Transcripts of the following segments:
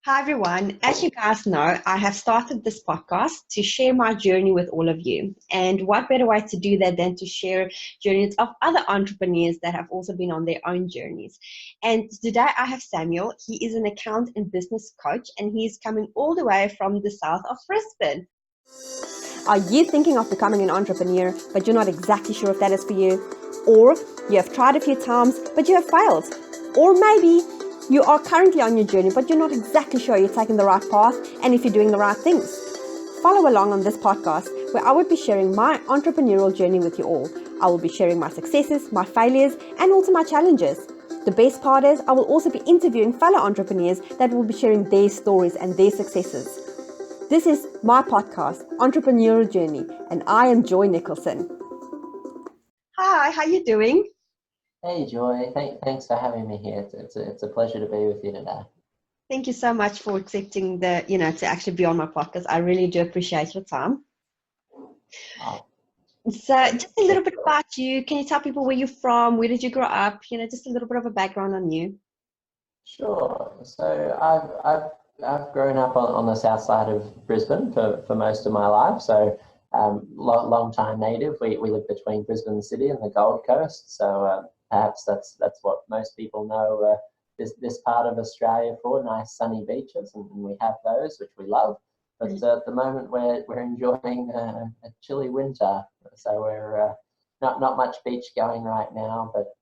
Hi, everyone. As you guys know, I have started this podcast to share my journey with all of you. And what better way to do that than to share journeys of other entrepreneurs that have also been on their own journeys. And today I have Samuel. He is an account and business coach, and he's coming all the way from the south of Brisbane. Are you thinking of becoming an entrepreneur, but you're not exactly sure if that is for you? Or you have tried a few times, but you have failed? Or maybe you are currently on your journey, but you're not exactly sure you're taking the right path and if you're doing the right things. Follow along on this podcast where I will be sharing my entrepreneurial journey with you all. I will be sharing my successes, my failures, and also my challenges. The best part is I will also be interviewing fellow entrepreneurs that will be sharing their stories and their successes. This is my podcast, Entrepreneurial Journey, and I am Joy Nicholson. Hi, how you doing? Hey Joy, thanks for having me here. It's a pleasure to be with you today. Thank you so much for accepting to actually be on my podcast. I really do appreciate your time. Oh, So just a little bit about you. Can you tell people where you're from? Where did you grow up? Just a little bit of a background on you. sure. So I've grown up on the south side of Brisbane for most of my life. So long time native. We live between Brisbane City and the Gold Coast. So perhaps that's what most people know this part of Australia for. Nice sunny beaches, and we have those, which we love. But at the moment we're enjoying a chilly winter, so we're not much beach going right now, but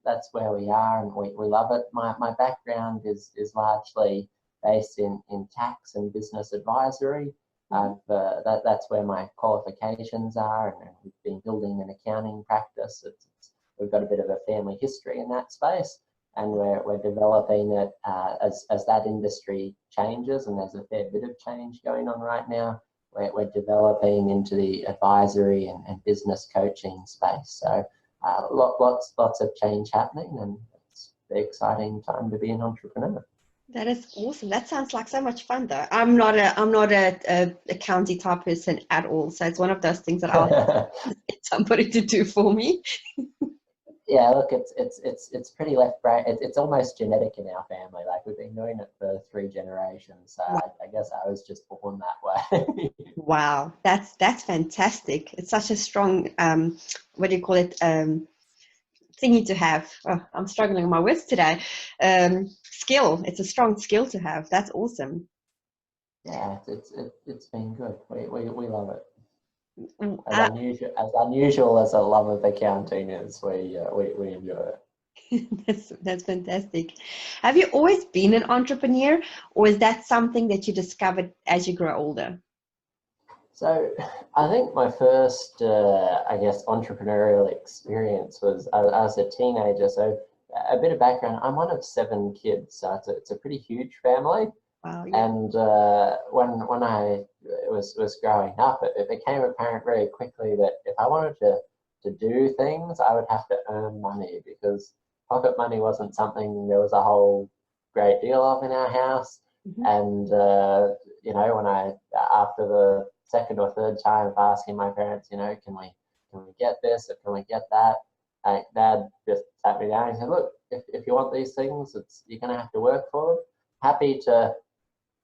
that's where we are, and we love it. My background is largely based in tax and business advisory. That's where my qualifications are, and we've been building an accounting practice. We've got a bit of a family history in that space, and we're developing it as that industry changes, and there's a fair bit of change going on right now. We're developing into the advisory and business coaching space. So lots of change happening, and it's an exciting time to be an entrepreneur. That is awesome. That sounds like so much fun, though. I'm not a county type person at all, so it's one of those things that I would get somebody to do for me. Yeah, look, it's pretty left brain. It's almost genetic in our family. Like, we've been doing it for 3 generations. So Wow. I guess I was just born that way. Wow, that's fantastic. It's such a strong what do you call it? Thingy to have. Oh, I'm struggling with my words today. Skill. It's a strong skill to have. That's awesome. Yeah, it's been good. We love it. Uh, As unusual as a love of accounting is, we enjoy it. that's fantastic. Have you always been an entrepreneur, or is that something that you discovered as you grow older? So I think my first, I guess, entrepreneurial experience was as a teenager. So a bit of background: I'm one of 7 kids, so it's a pretty huge family. Wow. Yeah. And when I was growing up, it became apparent very quickly that if I wanted to do things, I would have to earn money, because pocket money wasn't something there was a whole great deal of in our house. Mm-hmm. And when after the second or third time of asking my parents, can we get this or can we get that, Dad just sat me down and said, look, if you want these things, you're going to have to work for them. Happy to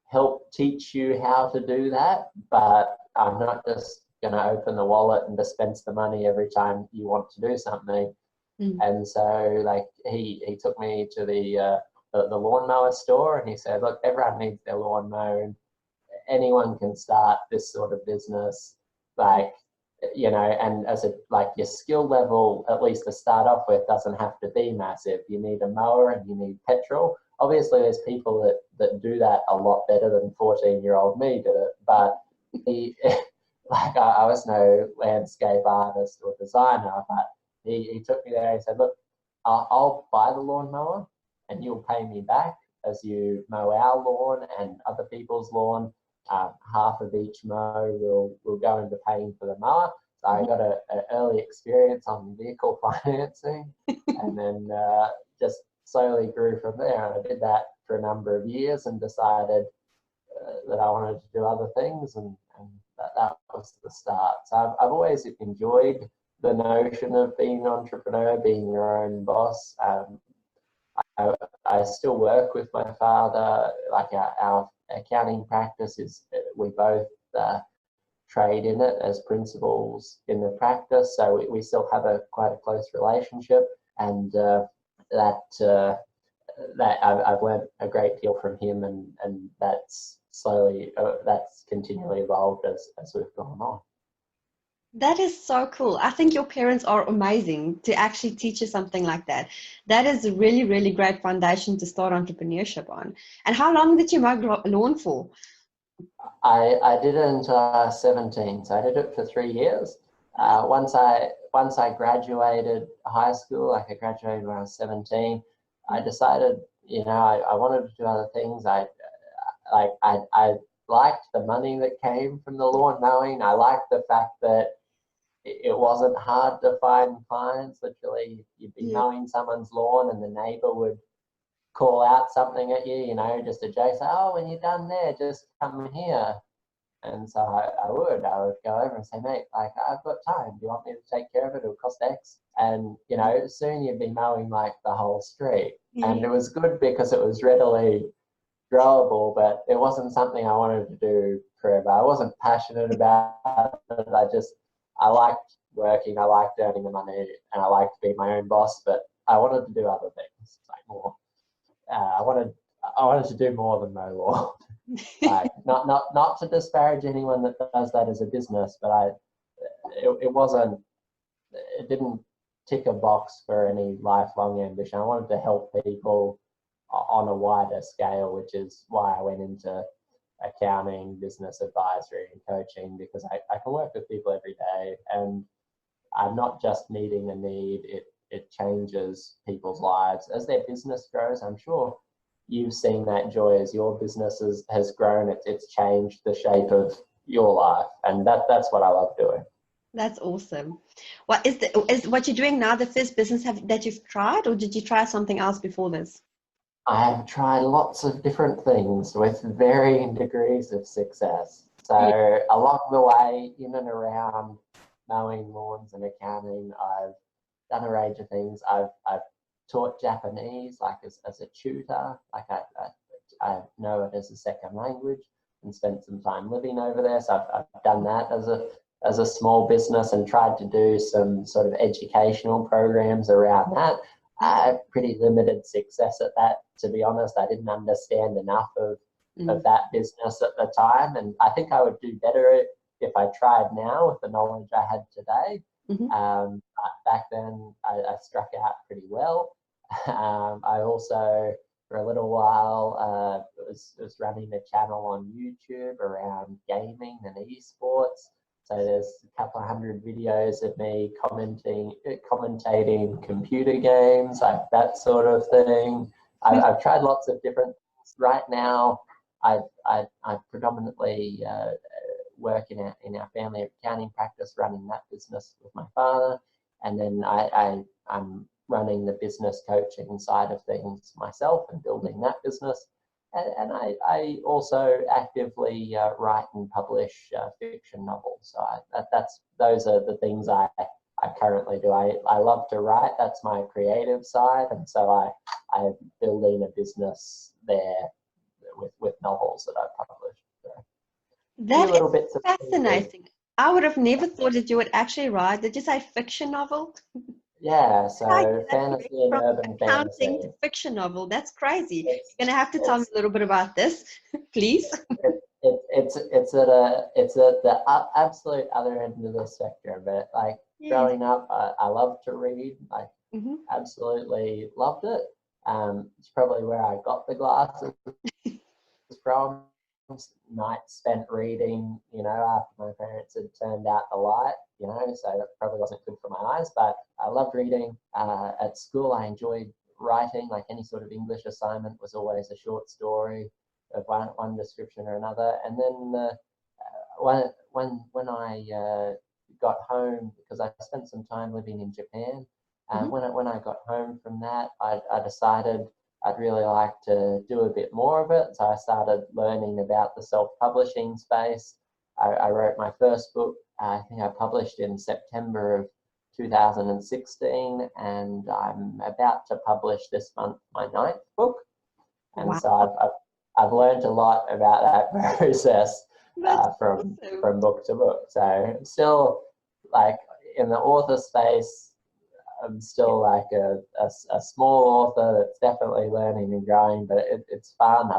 help teach you how to do that, but I'm not just going to open the wallet and dispense the money every time you want to do something. And so, like, he took me to the lawnmower store, and he said, look, everyone needs their lawn mown. Anyone can start this sort of business, and your skill level, at least to start off with, doesn't have to be massive. You need a mower and you need petrol. Obviously, there's people that do that a lot better than 14-year-old me did it, but I was no landscape artist or designer, but he took me there and said, look, I'll buy the lawnmower and you'll pay me back as you mow our lawn and other people's lawn. Half of each mow will go into paying for the mower. So I got an early experience on vehicle financing, and then just slowly grew from there. And I did that for a number of years and decided that I wanted to do other things, and that was the start. So I've always enjoyed the notion of being an entrepreneur, being your own boss. I still work with my father. Like our accounting practice is, we both trade in it as principals in the practice, so we still have quite a close relationship, and that I've learned a great deal from him, and that's slowly that's continually evolved as we've gone on. That is so cool. I think your parents are amazing to actually teach you something like that. That is a really, really great foundation to start entrepreneurship on. And how long did you mow lawn for? I did it until I was 17, so I did it for 3 years. Once I graduated high school, like I graduated when I was 17, I decided, I wanted to do other things. I liked the money that came from the lawn mowing. I liked the fact that it wasn't hard to find clients. Literally, you'd be mowing someone's lawn and the neighbor would call out something at you, just a joke, say, oh, when you're done there, just come here. And so I would go over and say, mate, like, I've got time. Do you want me to take care of it? It'll cost X. And, soon you'd be mowing like the whole street. And it was good because it was readily growable, but it wasn't something I wanted to do forever. I wasn't passionate about it. I liked working, I liked earning the money, and I liked being my own boss, but I wanted to do other things, like more. I wanted to do more than mow lawn. Like, not to disparage anyone that does that as a business, but it didn't tick a box for any lifelong ambition. I wanted to help people on a wider scale, which is why I went into accounting, business advisory, and coaching, because I can work with people every day, and I'm not just meeting a need, it changes people's lives as their business grows. I'm sure you've seen that, Joy, as your business has grown. It's changed the shape of your life, and that's what I love doing. That's awesome. What is what you're doing now the first business that you've tried, or did you try something else before this? I have tried lots of different things with varying degrees of success. So along the way, in and around mowing lawns and accounting, I've done a range of things. I've taught Japanese, like as a tutor. Like I know it as a second language, and spent some time living over there. So I've done that as a small business, and tried to do some sort of educational programs around that. I had pretty limited success at that, to be honest. I didn't understand enough of that business at the time, and I think I would do better if I tried now with the knowledge I had today. Back then, I struck out pretty well. I also, for a little while, was running a channel on YouTube around gaming and esports. So there's a couple of hundred videos of me commentating computer games, like that sort of thing. I've tried lots of different things. Right now, I predominantly work in our family accounting practice, running that business with my father, and then I'm running the business coaching side of things myself and building that business. And I also actively write and publish fiction novels. So those are the things I currently do. I love to write. That's my creative side, and so I'm building a business there with novels that I've published. So that is fascinating. I would have never thought that you would actually write. Did you say fiction novel? Yeah, so fantasy and urban fantasy. To fiction novel, that's crazy. You're gonna have to tell me a little bit about this, please. It's at the absolute other end of the spectrum. But like growing up, I loved to read. Like absolutely loved it. It's probably where I got the glasses from. Nights spent reading, after my parents had turned out the light, so that probably wasn't good for my eyes, but I loved reading. At school, I enjoyed writing. Like any sort of English assignment was always a short story of one description or another. And then when I got home, because I spent some time living in Japan, when I got home from that, I decided I'd really like to do a bit more of it. So I started learning about the self-publishing space. I wrote my first book. I think I published in September of 2016, and I'm about to publish this month my 9th book. And Wow. so I've learned a lot about that process Awesome. from book to book. So I'm still like in the author space. I'm still like a small author that's definitely learning and growing, but it's fun.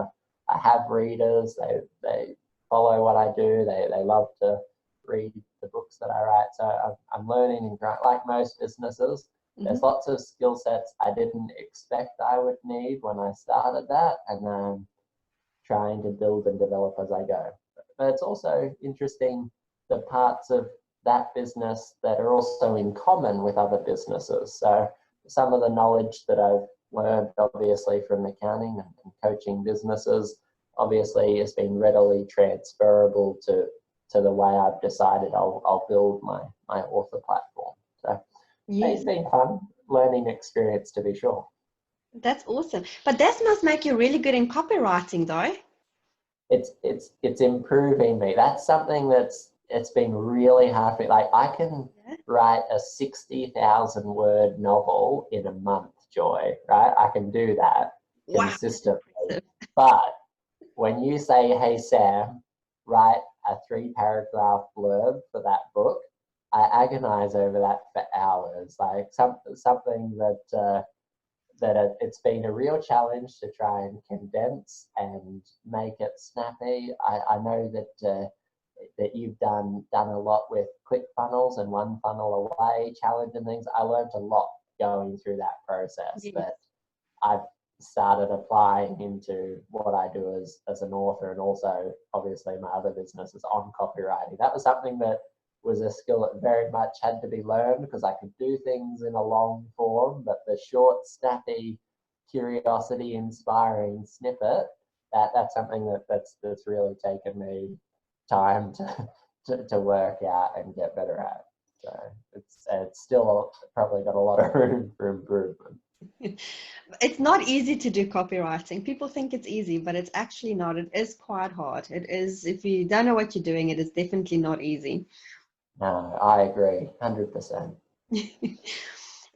I have readers. They follow what I do. They love to read the books that I write. So I'm learning and growing. Like most businesses, there's lots of skill sets I didn't expect I would need when I started that, and I'm trying to build and develop as I go. But it's also interesting the parts of that business that are also in common with other businesses. So some of the knowledge that I've learned, obviously, from accounting and coaching businesses, obviously has been readily transferable to the way I've decided I'll build my author platform. So it's been fun learning experience, to be sure. That's awesome. But that must make you really good in copywriting, though. It's improving me. That's something it's been really hard for me. Like I can write a 60,000 word novel in a month, Joy, right? I can do that consistently. But when you say, hey, Sam, write a 3-paragraph blurb for that book, I agonize over that for hours. Like something that it's been a real challenge to try and condense and make it snappy. I know that you've done a lot with ClickFunnels and One Funnel Away challenge and things. I learned a lot going through that process that I've started applying into what I do as an author, and also obviously my other businesses on copywriting. That was something that was a skill that very much had to be learned, because I could do things in a long form, but the short, snappy, curiosity inspiring snippet, that's something that's really taken me time to work out and get better at. So it's still probably got a lot of room for improvement. It's not easy to do copywriting. People think it's easy, but it's actually not. It is quite hard. It is, if you don't know what you're doing, it is definitely not easy. No, I agree, 100%.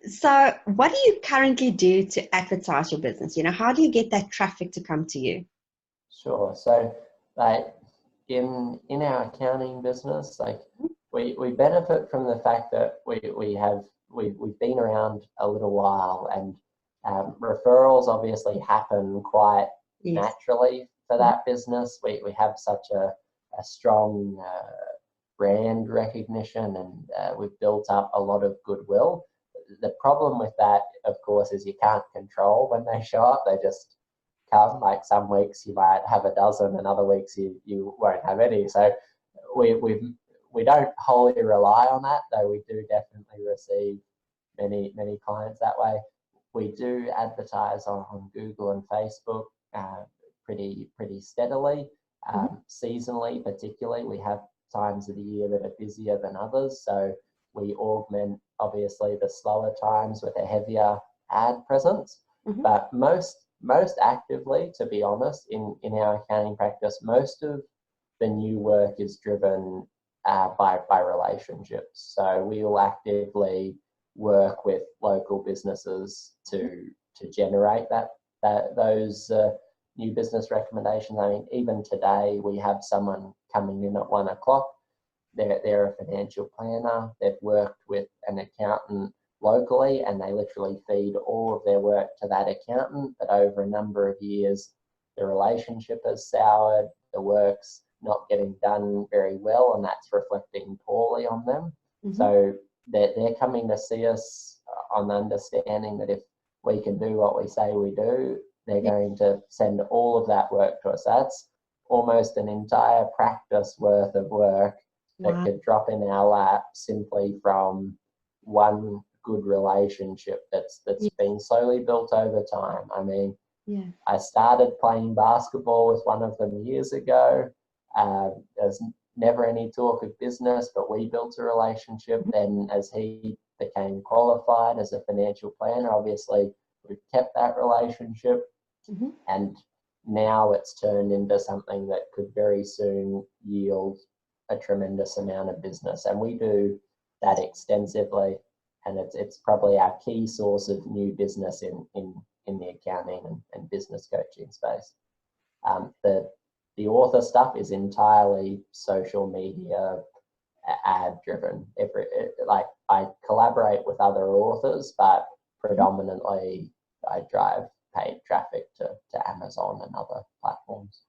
So what do you currently do to advertise your business? How do you get that traffic to come to you? Sure. So like in our accounting business, like we benefit from the fact that we've been around a little while, and referrals obviously happen quite naturally for that business. We have such a strong brand recognition, and we've built up a lot of goodwill. The problem with that, of course, is you can't control when they show up. They just come. Like some weeks you might have a dozen, and other weeks you won't have any. So we don't wholly rely on that, though we do definitely receive many clients that way. We do advertise on Google and Facebook pretty steadily. Seasonally, particularly, we have times of the year that are busier than others, so we augment obviously the slower times with a heavier ad presence. But most actively, to be honest, in our accounting practice, most of the new work is driven by relationships. So we will actively work with local businesses to generate those new business recommendations. I mean, even today we have someone coming in at 1 o'clock. They're a financial planner. They've worked with an accountant locally, and they literally feed all of their work to that accountant. But over a number of years, the relationship has soured. The work's not getting done very well, and that's reflecting poorly on them. So they're coming to see us on understanding that if we can do what we say we do, they're going to send all of that work to us. That's almost an entire practice worth of work that could drop in our lap simply from one good relationship that's been slowly built over time. I mean, I started playing basketball with one of them years ago. There's never any talk of business, but we built a relationship. Then as he became qualified as a financial planner, obviously we've kept that relationship. And now it's turned into something that could very soon yield a tremendous amount of business. And we do that extensively. and it's probably our key source of new business in the accounting and business coaching space. The author stuff is entirely social media ad driven. Like I collaborate with other authors, but predominantly I drive paid traffic to Amazon and other platforms.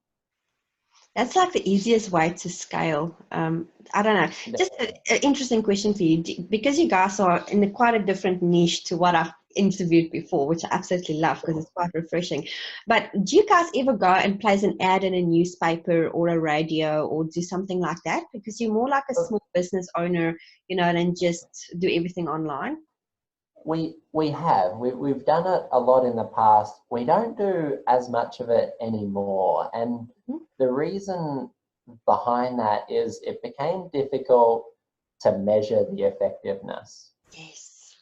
That's like the easiest way to scale. I don't know. Just an interesting question for you, because you guys are in quite a different niche to what I've interviewed before, which I absolutely love because it's quite refreshing. But do you guys ever go and place an ad in a newspaper or a radio or do something like that? Because you're more like a small business owner, than just do everything online. We've done it a lot in the past. We don't do as much of it anymore, and the reason behind that is it became difficult to measure the effectiveness. Yes.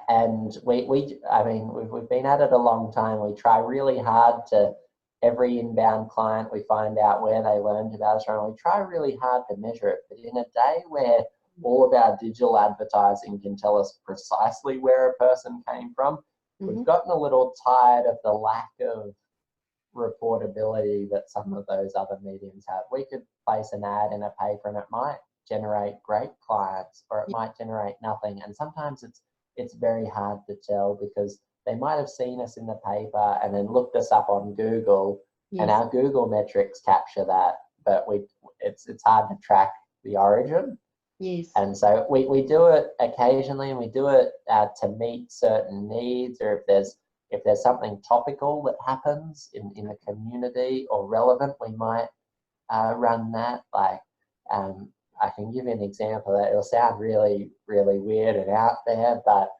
And we've been at it a long time. We try really hard to, every inbound client, we find out where they learned about us from. We try really hard to measure it, but in a day where all of our digital advertising can tell us precisely where a person came from, we've gotten a little tired of the lack of reportability that some of those other mediums have. We could place an ad in a paper and it might generate great clients, or it might generate nothing. And sometimes it's very hard to tell because they might have seen us in the paper and then looked us up on Google, and our Google metrics capture that, but it's hard to track the origin. Yes. And so we do it occasionally, and we do it to meet certain needs, or if there's something topical that happens in the community or relevant, we might run that. Like I can give you an example that it'll sound really, really weird and out there, but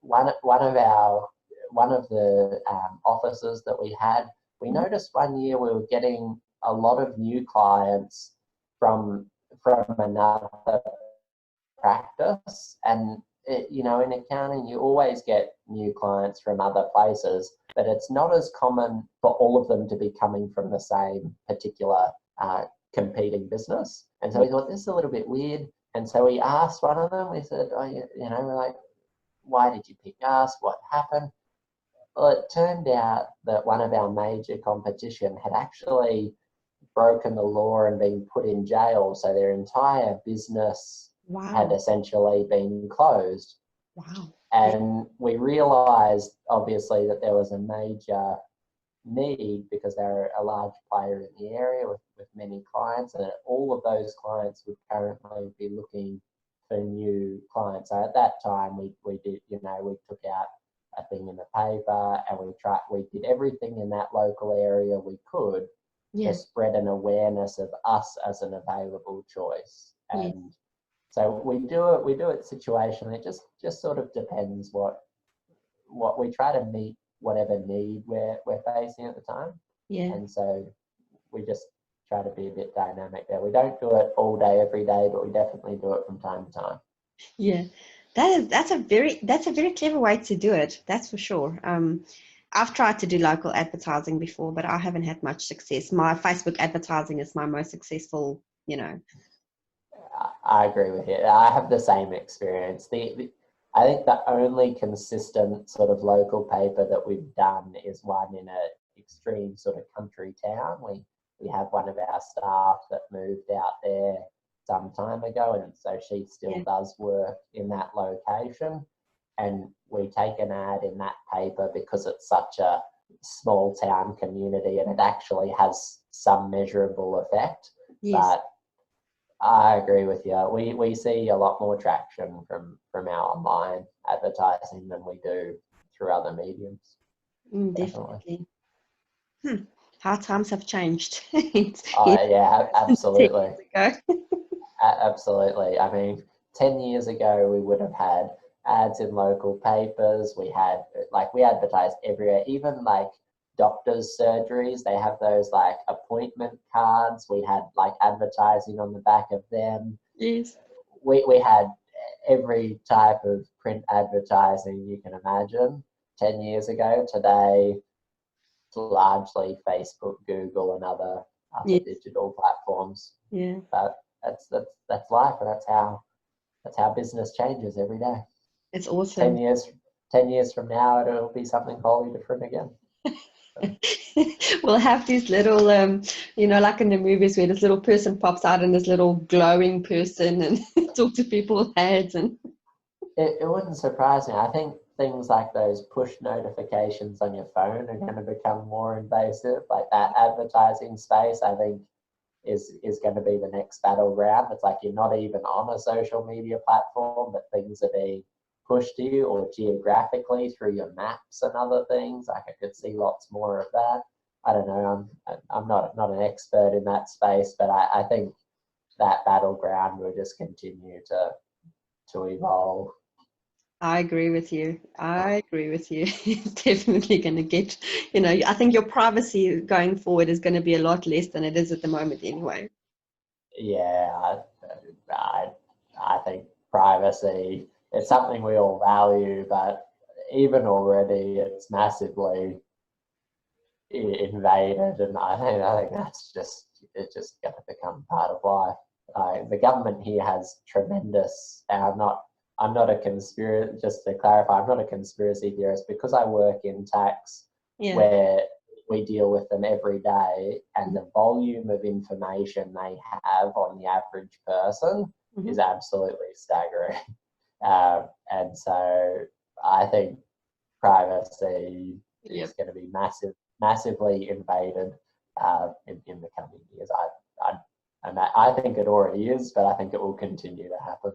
one of the offices that we had, we noticed one year we were getting a lot of new clients from another practice, and in accounting you always get new clients from other places, but it's not as common for all of them to be coming from the same particular competing business. And so we thought, this is a little bit weird, and so we asked one of them, we said, we're like, why did you pick us, what happened? Well, it turned out that one of our major competition had actually broken the law and been put in jail, so their entire business had essentially been closed. Wow. And we realized obviously that there was a major need because they're a large player in the area with many clients, and all of those clients would currently be looking for new clients. So at that time we did, we took out a thing in the paper, and we did everything in that local area we could to spread an awareness of us as an available choice. And so we do it situationally. It just sort of depends what we try to meet, whatever need we're facing at the time. And so we just try to be a bit dynamic there. We don't do it all day every day, but we definitely do it from time to time. That's a very clever way to do it, that's for sure. I've tried to do local advertising before, but I haven't had much success. My Facebook advertising is my most successful, I agree with you. I have the same experience. I think the only consistent sort of local paper that we've done is one in an extreme sort of country town. We have one of our staff that moved out there some time ago, and so she still does work in that location. And we take an ad in that paper because it's such a small town community and it actually has some measurable effect. But I agree with you. We see a lot more traction from our online advertising than we do through other mediums. Definitely. How times have changed. Absolutely. Absolutely. I mean, 10 years ago, we would have had ads in local papers. We advertised everywhere, even like doctors' surgeries. They have those like appointment cards. We had like advertising on the back of them. Yes. We had every type of print advertising you can imagine 10 years ago. Today, it's largely Facebook, Google, and other digital platforms. But that's life, and that's how business changes every day. It's 10 awesome. years, 10 years from now, it'll be something wholly different again. So, We'll have these little, like in the movies where this little person pops out and this little glowing person and talk to people's heads and it wouldn't surprise me. I think things like those push notifications on your phone are going to become more invasive. Like that advertising space, I think is going to be the next battleground. It's like you're not even on a social media platform, but things are being pushed to you or geographically through your maps and other things. Like I could see lots more of that. I don't know. I'm not an expert in that space, but I think that battleground will just continue to evolve. I agree with you. I agree with you. It's definitely going to get, I think your privacy going forward is going to be a lot less than it is at the moment anyway. Yeah, I, I think privacy, it's something we all value, but even already it's massively invaded, and I think that's it's just going to become part of life. The government here has tremendous. And I'm not a conspiracy. Just to clarify, I'm not a conspiracy theorist because I work in tax, Yeah. where we deal with them every day, and the volume of information they have on the average person is absolutely staggering. And so I think privacy is going to be massively invaded in the coming years. I think it already is, but I think it will continue to happen.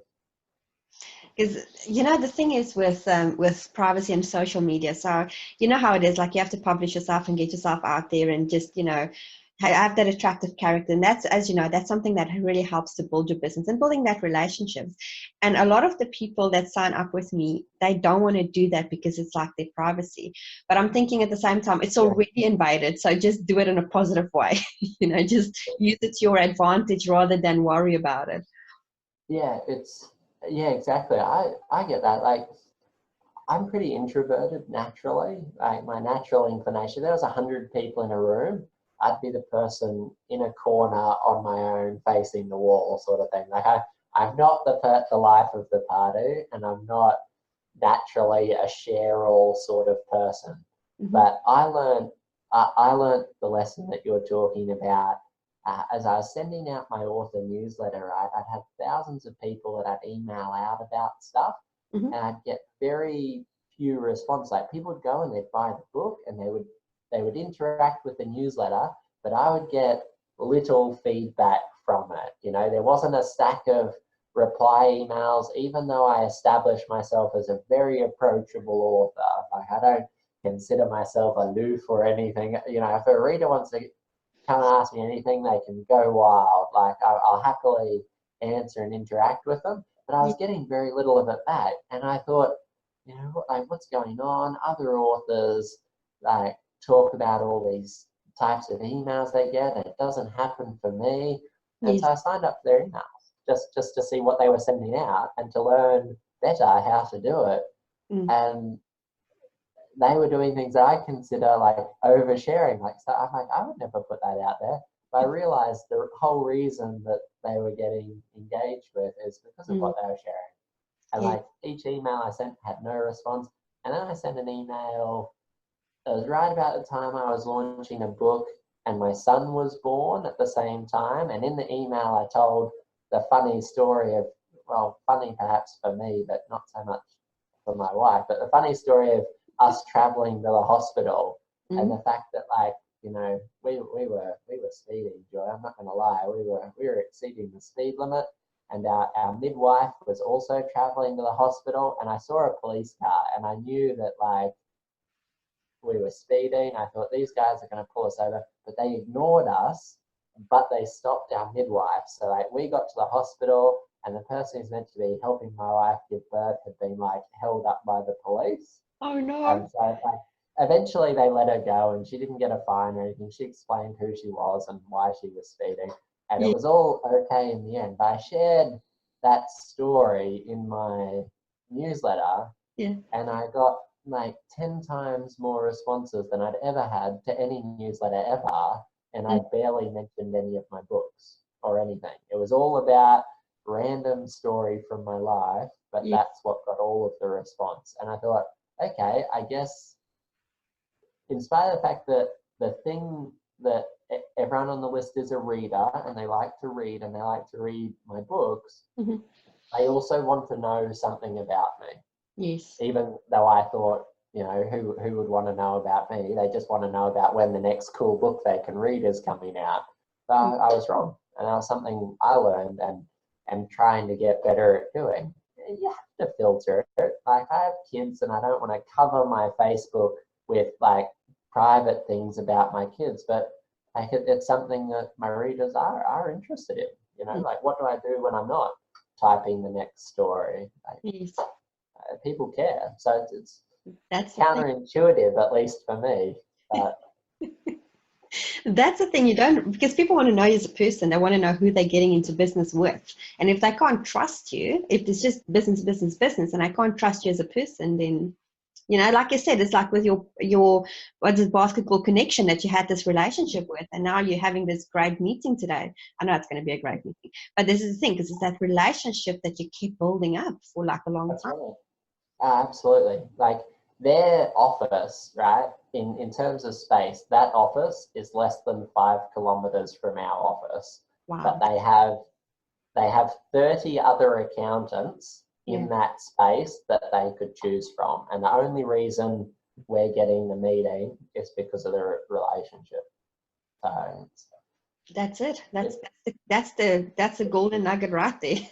Because the thing is with privacy and social media, so you know how it is, like you have to publish yourself and get yourself out there and just have that attractive character, and that's, as you know, that's something that really helps to build your business and building that relationships. And a lot of the people that sign up with me, they don't want to do that because it's like their privacy, but I'm thinking at the same time it's already invaded, so just do it in a positive way. Just use it to your advantage rather than worry about it. Yeah, exactly. I get that. Like, I'm pretty introverted naturally. Like my natural inclination, there was 100 people in a room, I'd be the person in a corner on my own, facing the wall, sort of thing. Like I'm not the life of the party, and I'm not naturally a share all sort of person. But I learned the lesson that you're talking about. As I was sending out my author newsletter, right, I'd have thousands of people that I'd email out about stuff, and I'd get very few response. Like people would go and they'd buy the book and they would interact with the newsletter, but I would get little feedback from it. There wasn't a stack of reply emails, even though I established myself as a very approachable author. Like I don't consider myself aloof or anything. If a reader wants to come and ask me anything, they can go wild. Like I'll happily answer and interact with them. But I was getting very little of it back, and I thought, like what's going on? Other authors like talk about all these types of emails they get, and it doesn't happen for me. And Yes. so I signed up for their emails just to see what they were sending out and to learn better how to do it. And they were doing things that I consider like oversharing. Like, so I'm like, I would never put that out there. But I realized the whole reason that they were getting engaged with is because of what they were sharing. And like each email I sent had no response. And then I sent an email. It was right about the time I was launching a book, and my son was born at the same time. And in the email, I told the funny story of, well, funny perhaps for me, but not so much for my wife, but the funny story of us traveling to the hospital, and the fact that, like, we were speeding, Joy. I'm not going to lie, we were exceeding the speed limit, and our midwife was also traveling to the hospital, and I saw a police car, and I knew that, like, we were speeding. I thought these guys are going to pull us over, but they ignored us, but they stopped our midwife. So like we got to the hospital, and the person who's meant to be helping my wife give birth had been like held up by the police. Oh no. And so like eventually they let her go, and she didn't get a fine or anything. She explained who she was and why she was speeding, and it was all okay in the end. But I shared that story in my newsletter, and I got like 10 times more responses than I'd ever had to any newsletter ever, and I barely mentioned any of my books or anything. It was all about random story from my life, but Yeah. that's what got all of the response. And I thought, okay, I guess in spite of the fact that the thing that everyone on the list is a reader and they like to read and they like to read my books, Mm-hmm. they also want to know something about me. Yes. Even though I thought, you know, who would want to know about me? They just want to know about when the next cool book they can read is coming out. But I was wrong. And that was something I learned and am trying to get better at doing. You have to filter it. Like, I have kids and I don't want to cover my Facebook with like private things about my kids, but like it's something that my readers are interested in. You know, like, what do I do when I'm not typing the next story? Like, Yes. people care. So it's That's the thing. counterintuitive, at least for me. But That's the thing, you don't, because people want to know you as a person. They want to know who they're getting into business with. And if they can't trust you, if it's just business, business, business, and I can't trust you as a person, then, you know, like I said, it's like with your what is it, basketball connection that you had this relationship with, and now you're having this great meeting today. I know it's going to be a great meeting, but this is the thing, because it's that relationship that you keep building up for like a long that's time. right. Absolutely. Like, their office, right, in terms of space, that office is less than 5 kilometers from our office. But Wow. they have 30 other accountants Yeah. in that space that they could choose from. And the only reason we're getting the meeting is because of the relationship. So That's it. That's the golden nugget right there.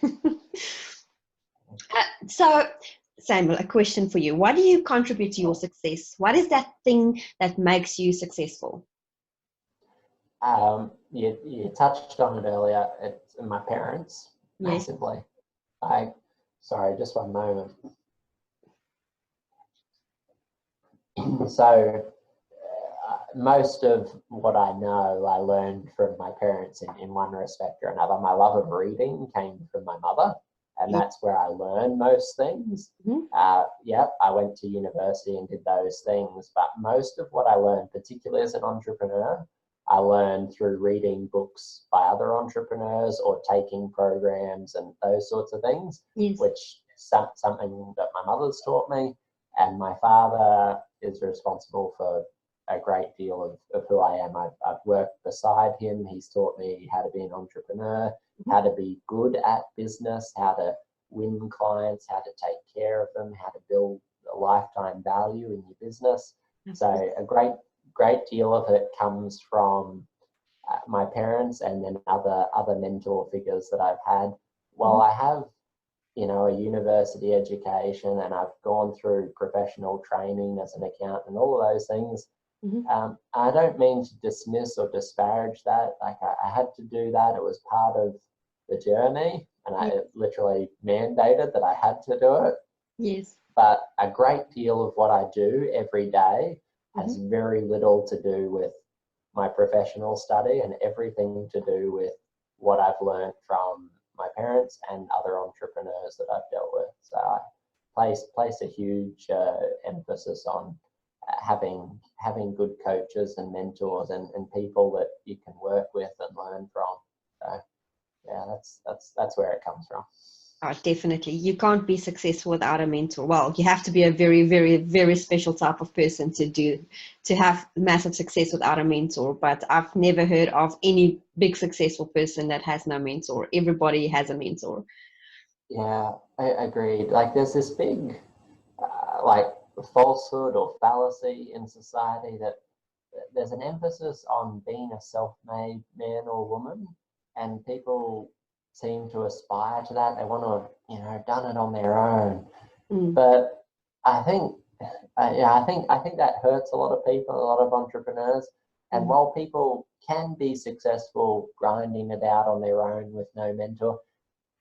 So, Samuel, a question for you. What do you contribute to your success? What is that thing that makes you successful? you touched on it earlier. It's my parents, Yes. massively. Sorry, just one moment. So most of what I know, I learned from my parents in one respect or another. My love of reading came from my mother, and Yeah. that's where I learned most things. Mhm. I went to university and did those things, but most of what I learned, particularly as an entrepreneur, I learned through reading books by other entrepreneurs or taking programs and those sorts of things, Yes. which is something that my mother's taught me, and my father is responsible for a great deal of who I am. I've worked beside him. He's taught me how to be an entrepreneur, how to be good at business, how to win clients, how to take care of them, how to build a lifetime value in your business. So a great deal of it comes from my parents and then other mentor figures that I've had. While I have, you know, a university education and I've gone through professional training as an accountant and all of those things, I don't mean to dismiss or disparage that. Like, I had to do that. It was part of the journey, and I literally mandated that I had to do it. Yes. But a great deal of what I do every day has very little to do with my professional study and everything to do with what I've learned from my parents and other entrepreneurs that I've dealt with. So I place a huge emphasis on having good coaches and mentors and people that you can work with and learn from. So yeah, that's where it comes from. Oh, definitely. You can't be successful without a mentor. Well, you have to be a very, very, very special type of person to have massive success without a mentor. But I've never heard of any big successful person that has no mentor. Everybody has a mentor. Yeah, I agreed. Like, there's this big like falsehood or fallacy in society that there's an emphasis on being a self-made man or woman, and people seem to aspire to that. They want to have, you know, done it on their own. But I think, I think that hurts a lot of people, a lot of entrepreneurs. And while people can be successful grinding it out on their own with no mentor,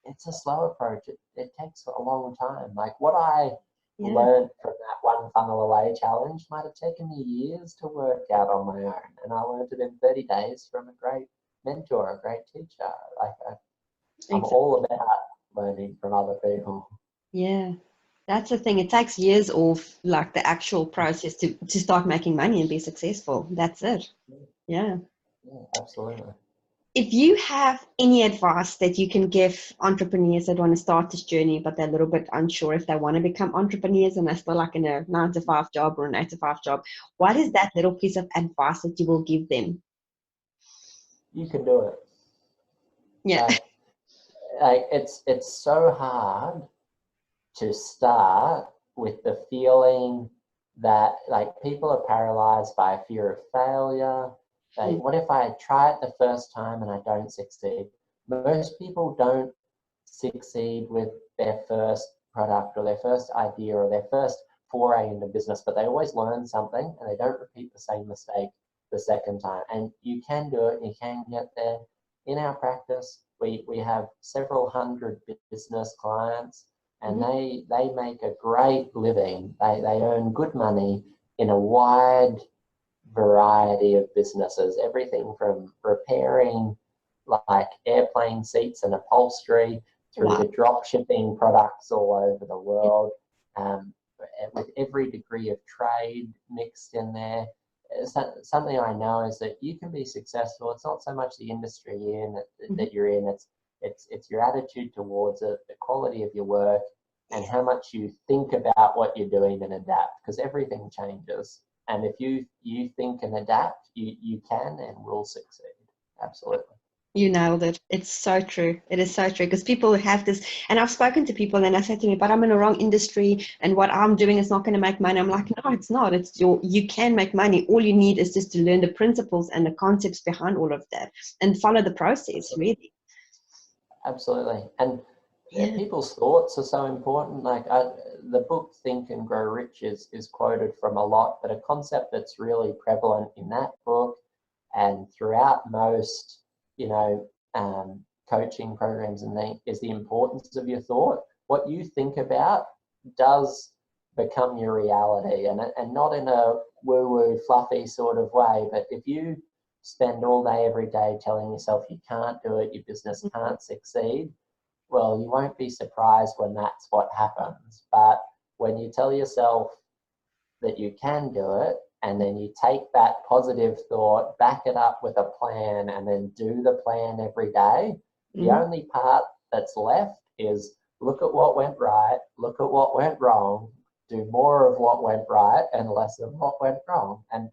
it's a slow approach. It takes a long time. Like, what I learned from that one funnel away challenge might have taken me years to work out on my own, and I learned it in 30 days from a great mentor, a great teacher. Like, I'm all about learning from other people. Yeah, that's the thing. It takes years of like the actual process to start making money and be successful. That's it. Yeah. Yeah, absolutely. if you have any advice that you can give entrepreneurs that want to start this journey, but they're a little bit unsure if they want to become entrepreneurs and they're still like in a 9 to 5 job or an 8 to 5 job, what is that little piece of advice that you will give them? You can do it. Yeah. It's so hard to start with the feeling that like people are paralyzed by fear of failure. Like, what if I try it the first time and I don't succeed? Most people don't succeed with their first product or their first idea or their first foray into business, but they always learn something and they don't repeat the same mistake the second time. And you can do it, you can get there. In our practice, we have several hundred business clients, and they make a great living. They earn good money in a wide variety of businesses, everything from repairing like airplane seats and upholstery through Wow. to drop shipping products all over the world, with every degree of trade mixed in there. Something I know is that you can be successful. It's not so much the industry you're in that you're in. It's your attitude towards it, the quality of your work, and how much you think about what you're doing and adapt. Because everything changes, and if you think and adapt, you can and will succeed. Absolutely. You nailed it. It's so true. It is so true because people have this, and I've spoken to people and they say to me, but I'm in the wrong industry and what I'm doing is not going to make money. I'm like, no, it's not. You can make money. All you need is just to learn the principles and the concepts behind all of that and follow the process, really. Absolutely. And Yeah. people's thoughts are so important. Like the book Think and Grow Rich is quoted from a lot, but a concept that's really prevalent in that book and throughout most, you know, coaching programs and is the importance of your thought. What you think about does become your reality, and not in a woo-woo fluffy sort of way, but if you spend all day every day telling yourself you can't do it, your business can't succeed, well, you won't be surprised when that's what happens. But when you tell yourself that you can do it, and then you take that positive thought, back it up with a plan, and then do the plan every day, the only part that's left is look at what went right, look at what went wrong, do more of what went right and less of what went wrong. And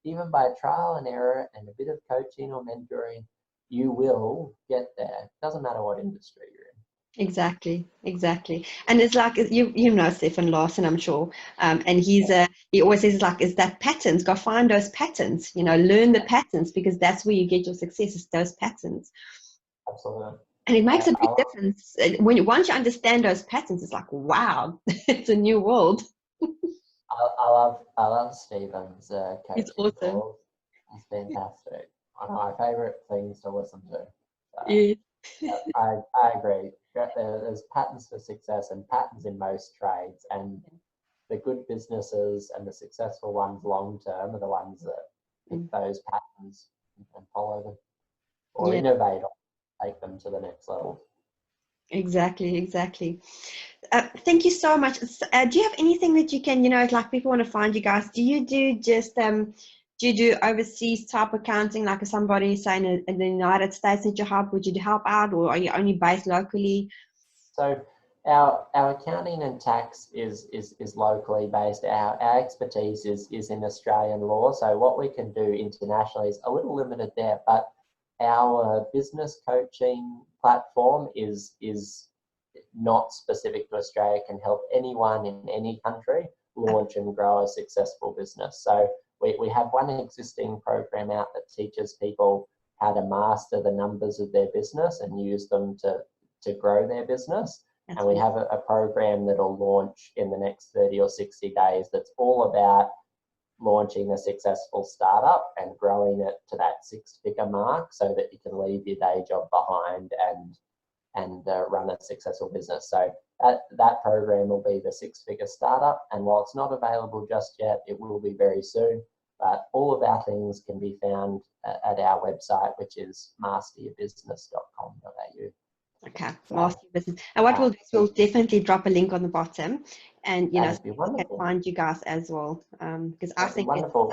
even by trial and error and a bit of coaching or mentoring, you will get there. Doesn't matter what industry you're in. Exactly, exactly. And it's like you know Stefan Larsen, I'm sure. And he always says like, is that patterns? Go find those patterns, learn the patterns because that's where you get your success, is those patterns. Absolutely. And it makes a big difference. Once you understand those patterns, it's like, wow, it's a new world. I love Stephen's It's coaching awesome. calls. It's fantastic. One of my favourite things to listen to. Yeah. I agree. There's patterns for success and patterns in most trades, and the good businesses and the successful ones long term are the ones that pick those patterns and follow them, or Yeah, innovate or take them to the next level. exactly. Thank you so much. Do you have anything that you can, like people want to find you guys? Do you do just do you do overseas type accounting, like if somebody saying in the United States that you help, would you help out, or are you only based locally? So our accounting and tax is locally based. Our expertise is in Australian law. So what we can do internationally is a little limited there, but our business coaching platform is not specific to Australia, can help anyone in any country launch and grow a successful business. So we have one existing program out that teaches people how to master the numbers of their business and use them to grow their business. And we have a program that'll launch in the next 30 or 60 days that's all about launching a successful startup and growing it to that 6-figure mark so that you can leave your day job behind and run a successful business. So that program will be the 6-figure startup. And while it's not available just yet, it will be very soon. But all of our things can be found at our website, which is masteryourbusiness.com.au. So, Okay, master business. And what we'll do is we'll definitely drop a link on the bottom, and so that'd be people can wonderful. find you guys as well. Because I That'd be think wonderful.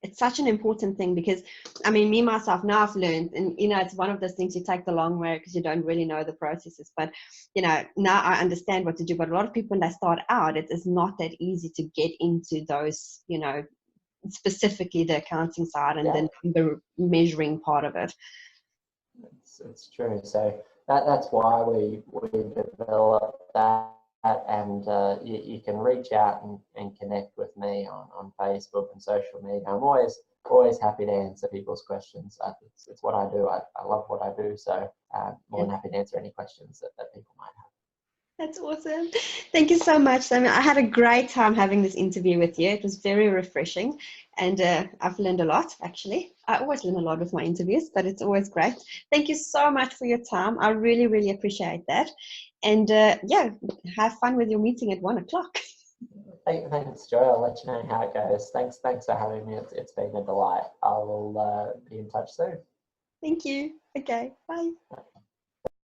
it's such an important thing. Because I mean, me myself now I've learned, and it's one of those things you take the long way because you don't really know the processes. But now I understand what to do. But a lot of people when they start out, it is not that easy to get into those. Specifically the accounting side and Yeah. the number measuring part of it. It's true. So that's why we developed that, and you can reach out and connect with me on Facebook and social media. I'm always happy to answer people's questions. It's what I do. I love what I do. So more than happy to answer any questions that people might have. That's awesome. Thank you so much, Simon. I had a great time having this interview with you. It was very refreshing, and I've learned a lot, actually. I always learn a lot with my interviews, but it's always great. Thank you so much for your time. I really, really appreciate that. And have fun with your meeting at 1:00. Thanks, Joy. I'll let you know how it goes. Thanks for having me. It's been a delight. I will be in touch soon. Thank you. Okay, bye.